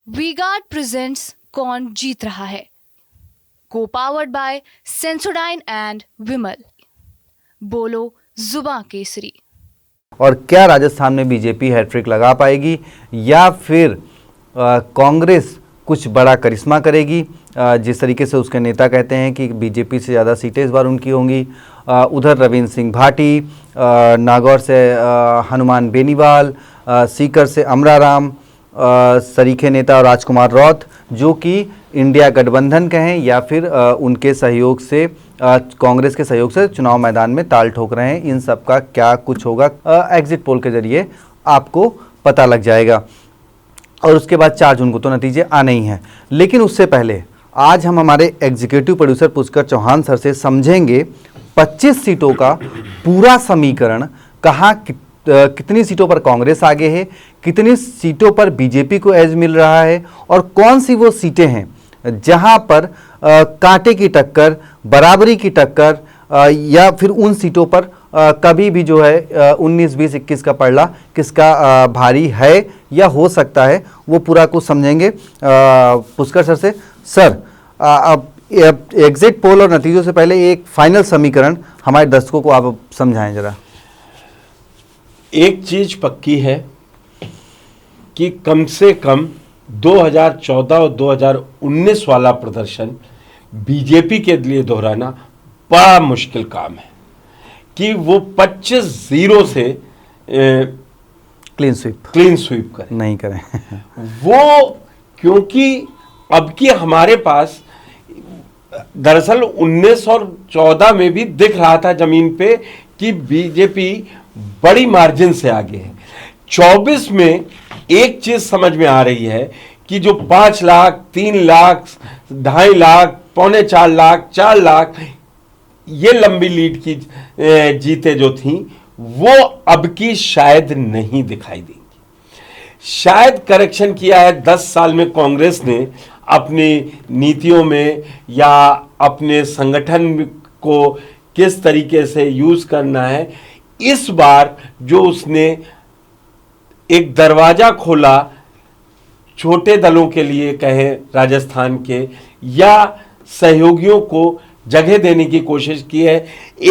V-Guard presents कौन जीत रहा है, को पावर्ड बाय सेंसोडाइन एंड विमल। बोलो जुबां केसरी। और क्या राजस्थान में बीजेपी हैट्रिक लगा पाएगी या फिर कांग्रेस कुछ बड़ा करिश्मा करेगी? जिस तरीके से उसके नेता कहते हैं कि बीजेपी से ज़्यादा सीटें इस बार उनकी होंगी। उधर रविंद्र सिंह भाटी, नागौर से हनुमान बेनीवाल, सीकर से अमराराम, सरीखे नेता राजकुमार रौत, जो कि इंडिया गठबंधन के हैं या फिर उनके सहयोग से, कांग्रेस के सहयोग से चुनाव मैदान में ताल ठोक रहे हैं। इन सब का क्या कुछ होगा एग्जिट पोल के जरिए आपको पता लग जाएगा। और उसके बाद 4 जून को तो नतीजे आने ही हैं। लेकिन उससे पहले आज हम हमारे executive producer Pushkar Chauhan sir से समझेंगे 25 सीटों का पूरा समीकरण। कहाँ कितनी सीटों पर कांग्रेस आगे है, कितनी सीटों पर बीजेपी को एज मिल रहा है, और कौन सी वो सीटें हैं जहां पर कांटे की टक्कर, बराबरी की टक्कर, या फिर उन सीटों पर कभी भी जो है 19, 20, 21 का पलड़ा किसका भारी है या हो सकता है, वो पूरा कुछ समझेंगे पुष्कर सर से। सर, अब एग्जिट पोल और नतीजों से पहले एक फाइनल समीकरण हमारे दर्शकों को आप समझाएं जरा। एक चीज पक्की है कि कम से कम 2014 और 2019 वाला प्रदर्शन बीजेपी के लिए दोहराना बड़ा मुश्किल काम है कि वो 25-0 से क्लीन स्वीप करें, नहीं करें वो क्योंकि अब की हमारे पास दरअसल 19 और 14 में भी दिख रहा था जमीन पे कि बीजेपी बड़ी मार्जिन से आगे है। 24 में एक चीज समझ में आ रही है कि जो 5 लाख, 3 लाख, 2.5 लाख, 3.25 लाख, 4 लाख ये लंबी लीड की जीते जो थी, वो अब की शायद नहीं दिखाई देंगी। शायद करेक्शन किया है 10 साल में कांग्रेस ने अपनी नीतियों में या अपने संगठन को किस तरीके से यूज करना है। इस बार जो उसने एक दरवाजा खोला छोटे दलों के लिए, कहे राजस्थान के, या सहयोगियों को जगह देने की कोशिश की है।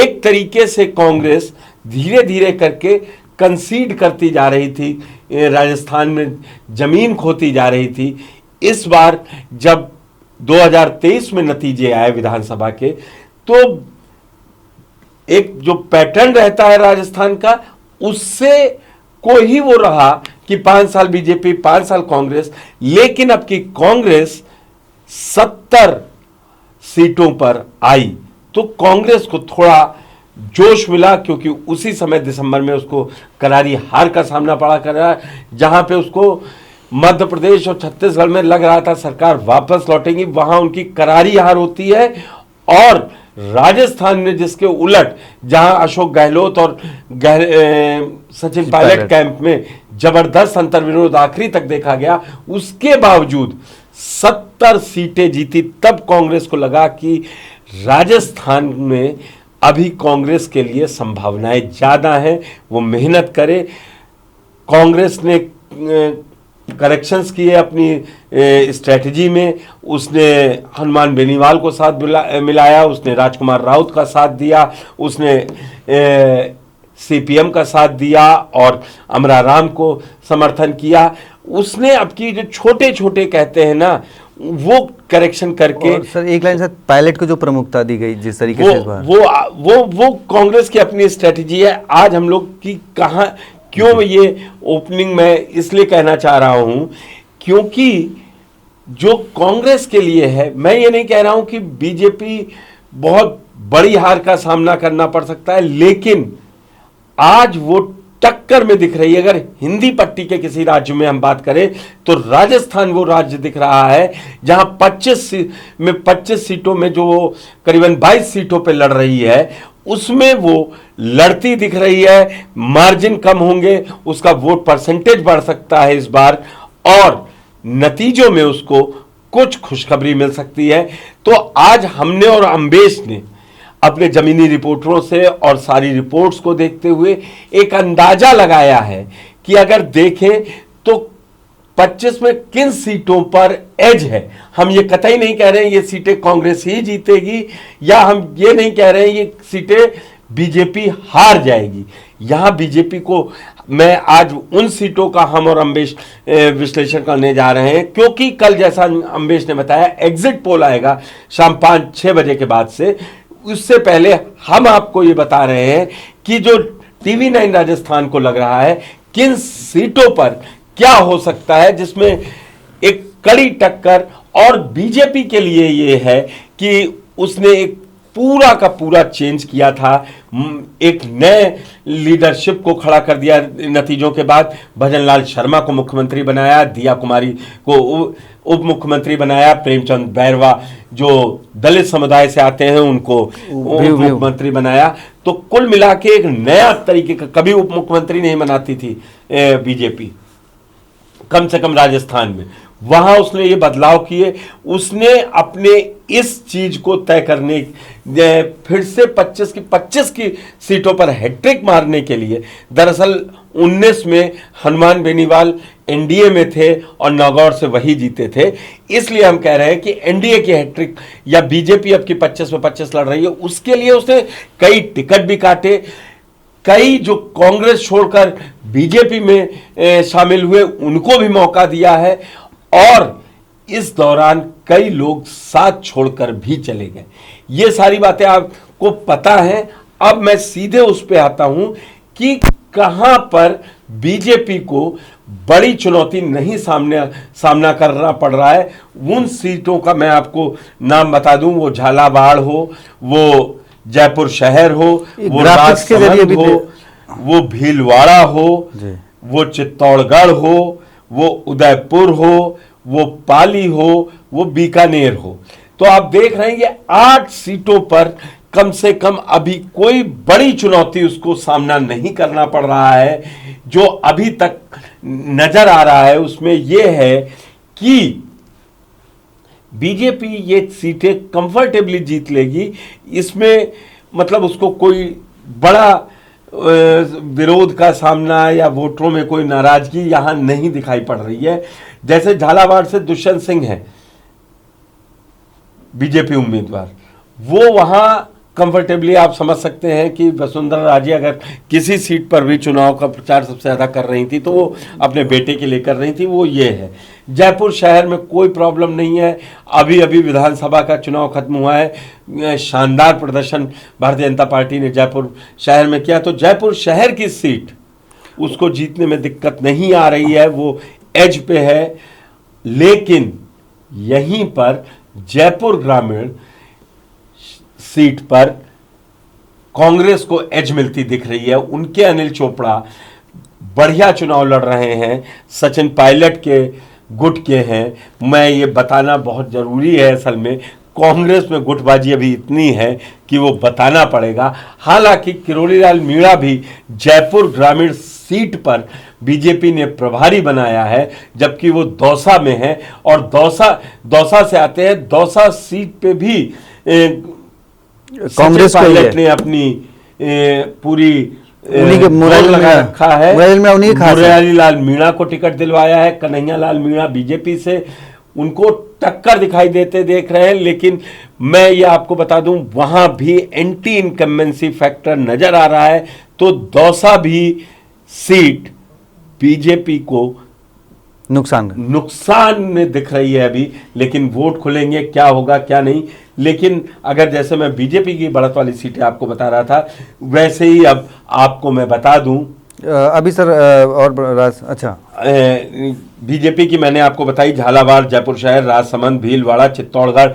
एक तरीके से कांग्रेस धीरे धीरे करके कंसीड करती जा रही थी, राजस्थान में जमीन खोती जा रही थी। इस बार जब 2023 में नतीजे आए विधानसभा के, तो एक जो पैटर्न रहता है राजस्थान का, उससे को ही वो रहा कि 5 साल बीजेपी, 5 साल कांग्रेस। लेकिन अब की कांग्रेस 70 सीटों पर आई तो कांग्रेस को थोड़ा जोश मिला, क्योंकि उसी समय दिसंबर में उसको करारी हार का सामना पड़ा कर रहा है, जहां पे उसको मध्य प्रदेश और छत्तीसगढ़ में लग रहा था सरकार वापस लौटेगी, वहां उनकी करारी हार होती है। और राजस्थान में जिसके उलट, जहां अशोक गहलोत और सचिन पायलट कैंप में जबरदस्त अंतर्विरोध आखिरी तक देखा गया, उसके बावजूद 70 सीटें जीती। तब कांग्रेस को लगा कि राजस्थान में अभी कांग्रेस के लिए संभावनाएं ज्यादा हैं, वो मेहनत करे। कांग्रेस ने करेक्शंस किए अपनी स्ट्रेटजी में। उसने हनुमान बेनीवाल को साथ मिलाया, उसने राजकुमार राउत का साथ दिया, उसने सीपीएम का साथ दिया और अमराराम को समर्थन किया। उसने अब की जो छोटे छोटे कहते हैं ना, वो करेक्शन करके। और सर एक लाइन, सर पायलट को जो प्रमुखता दी गई जिस तरीके से वो कांग्रेस की अपनी स्ट्रेटजी है। आज हम लोग की कहाँ, क्यों ये ओपनिंग मैं इसलिए कहना चाह रहा हूं, क्योंकि जो कांग्रेस के लिए है, मैं ये नहीं कह रहा हूं कि बीजेपी बहुत बड़ी हार का सामना करना पड़ सकता है, लेकिन आज वो टक्कर में दिख रही है। अगर हिंदी पट्टी के किसी राज्य में हम बात करें तो राजस्थान वो राज्य दिख रहा है जहां 25 सीटों में जो वो करीबन 22 सीटों पे लड़ रही है, उसमें वो लड़ती दिख रही है। मार्जिन कम होंगे, उसका वोट परसेंटेज बढ़ सकता है इस बार, और नतीजों में उसको कुछ खुशखबरी मिल सकती है। तो आज हमने और अम्बेश ने अपने जमीनी रिपोर्टरों से और सारी रिपोर्ट्स को देखते हुए एक अंदाजा लगाया है कि अगर देखें तो 25 में किन सीटों पर एज है। हम ये कतई नहीं कह रहे हैं ये सीटें कांग्रेस ही जीतेगी, या हम ये नहीं कह रहे हैं ये सीटें बीजेपी हार जाएगी। यहां बीजेपी को मैं आज उन सीटों का हम और अम्बेश विश्लेषण करने जा रहे हैं, क्योंकि कल जैसा अम्बेश ने बताया एग्जिट पोल आएगा शाम 5-6 बजे के बाद से। उससे पहले हम आपको ये बता रहे हैं कि जो टीवी 9 राजस्थान को लग रहा है किन सीटों पर क्या हो सकता है, जिसमें एक कड़ी टक्कर। और बीजेपी के लिए ये है कि उसने एक पूरा का पूरा चेंज किया था, एक नए लीडरशिप को खड़ा कर दिया नतीजों के बाद। भजनलाल शर्मा को मुख्यमंत्री बनाया, दिया कुमारी को उप मुख्यमंत्री बनाया, प्रेमचंद बैरवा जो दलित समुदाय से आते हैं उनको उप मुख्यमंत्री बनाया। तो कुल मिला के एक नया तरीके का, कभी उप मुख्यमंत्री नहीं बनाती थी बीजेपी, कम से कम राजस्थान में। वहां उसने ये बदलाव किए, उसने अपने इस चीज को तय करने, फिर से 25 की सीटों पर हैट्रिक मारने के लिए। दरअसल 19 में हनुमान बेनीवाल एनडीए में थे और नागौर से वही जीते थे, इसलिए हम कह रहे हैं कि एनडीए की हैट्रिक या बीजेपी अब की 25 में 25 लड़ रही है, उसके लिए उसने कई टिकट भी काटे। कई जो कांग्रेस छोड़कर बीजेपी में शामिल हुए उनको भी मौका दिया है, और इस दौरान कई लोग साथ छोड़कर भी चले गए। ये सारी बातें आपको पता हैं। अब मैं सीधे उस पे आता हूं कि कहां पर बीजेपी को बड़ी चुनौती नहीं सामना करना पड़ रहा है। उन सीटों का मैं आपको नाम बता दूं, वो झालावाड़ हो, वो जयपुर शहर हो, वो राजसमंद हो, वो भीलवाड़ा हो, वो चित्तौड़गढ़ हो, वो उदयपुर हो, वो पाली हो, वो बीकानेर हो। तो आप देख रहे हैं ये 8 सीटों पर कम से कम अभी कोई बड़ी चुनौती उसको सामना नहीं करना पड़ रहा है। जो अभी तक नजर आ रहा है उसमें यह है कि बीजेपी ये सीटें कंफर्टेबली जीत लेगी। इसमें मतलब उसको कोई बड़ा विरोध का सामना या वोटरों में कोई नाराजगी यहां नहीं दिखाई पड़ रही है। जैसे झालावाड़ से दुष्यंत सिंह है बीजेपी उम्मीदवार, वो वहां कंफर्टेबली आप समझ सकते हैं कि वसुंधरा राजे अगर किसी सीट पर भी चुनाव का प्रचार सबसे ज्यादा कर रही थी तो वो अपने बेटे के लिए कर रही थी, वो ये है। जयपुर शहर में कोई प्रॉब्लम नहीं है, अभी अभी विधानसभा का चुनाव खत्म हुआ है, शानदार प्रदर्शन भारतीय जनता पार्टी ने जयपुर शहर में किया, तो जयपुर शहर की सीट उसको जीतने में दिक्कत नहीं आ रही है, वो एज पे है। लेकिन यहीं पर जयपुर ग्रामीण सीट पर कांग्रेस को एज मिलती दिख रही है। उनके अनिल चोपड़ा बढ़िया चुनाव लड़ रहे हैं, सचिन पायलट के गुट के हैं। मैं ये बताना बहुत जरूरी है, असल में कांग्रेस में गुटबाजी अभी इतनी है कि वो बताना पड़ेगा। हालांकि किरोड़ी लाल मीणा भी जयपुर ग्रामीण सीट पर बीजेपी ने प्रभारी बनाया है, जबकि वो दौसा में है और दौसा से आते हैं। दौसा सीट पे भी कांग्रेस पायलट ने अपनी पूरी लगा रखा है। मुरारी लाल मीणा को टिकट दिलवाया है, कन्हैया लाल मीणा बीजेपी से उनको टक्कर दिखाई देते देख रहे हैं। लेकिन मैं ये आपको बता दूं वहां भी एंटी इनकम्बेंसी फैक्टर नजर आ रहा है, तो दौसा भी सीट बीजेपी को नुकसान में दिख रही है अभी। लेकिन वोट खुलेंगे, क्या होगा क्या नहीं। लेकिन अगर जैसे मैं बीजेपी की बढ़त वाली सीटें आपको बता रहा था, वैसे ही अब आपको मैं बता दूं अभी सर और अच्छा बीजेपी की मैंने आपको बताई झालावाड़, जयपुर शहर, राजसमंद, भीलवाड़ा, चित्तौड़गढ़।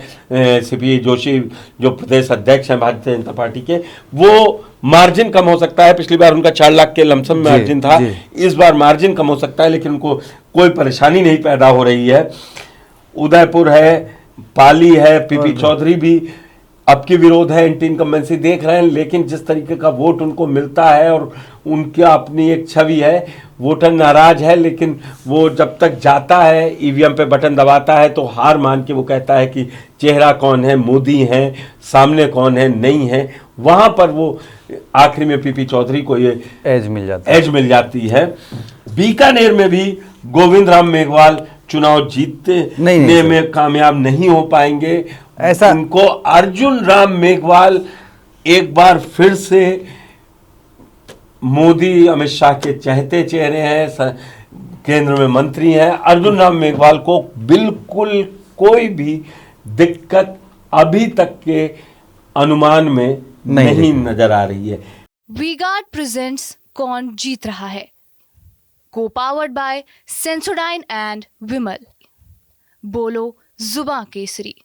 सीपी जोशी जो प्रदेश अध्यक्ष हैं भारतीय जनता पार्टी के, वो मार्जिन कम हो सकता है। पिछली बार उनका 4 लाख के लमसम मार्जिन था, इस बार मार्जिन कम हो सकता है, लेकिन उनको कोई परेशानी नहीं पैदा हो रही है। उदयपुर है, पाली है, पीपी चौधरी भी अब की विरोध है, एंटी इनकम्बेंसी देख रहे हैं। लेकिन जिस तरीके का वोट उनको मिलता है और उनका अपनी एक छवि है, वोटर नाराज है, लेकिन वो जब तक जाता है ईवीएम पे बटन दबाता है तो हार मान के वो कहता है कि चेहरा कौन है, मोदी हैं, सामने कौन है, नहीं है। वहां पर वो आखिरी में पीपी चौधरी को ये एज मिल जाती है। बीकानेर में भी गोविंद राम मेघवाल चुनाव जीतने नहीं, में कामयाब नहीं हो पाएंगे। ऐसा उनको अर्जुन राम मेघवाल एक बार फिर से मोदी अमित शाह के चहेते चेहरे हैं, केंद्र में मंत्री हैं। अर्जुन राम मेघवाल को बिल्कुल कोई भी दिक्कत अभी तक के अनुमान में नहीं नजर आ रही है। वी-गार्ड प्रेजेंट्स कौन जीत रहा है, को पावर्ड बाय सेंसोडाइन एंड विमल। बोलो जुबां केसरी।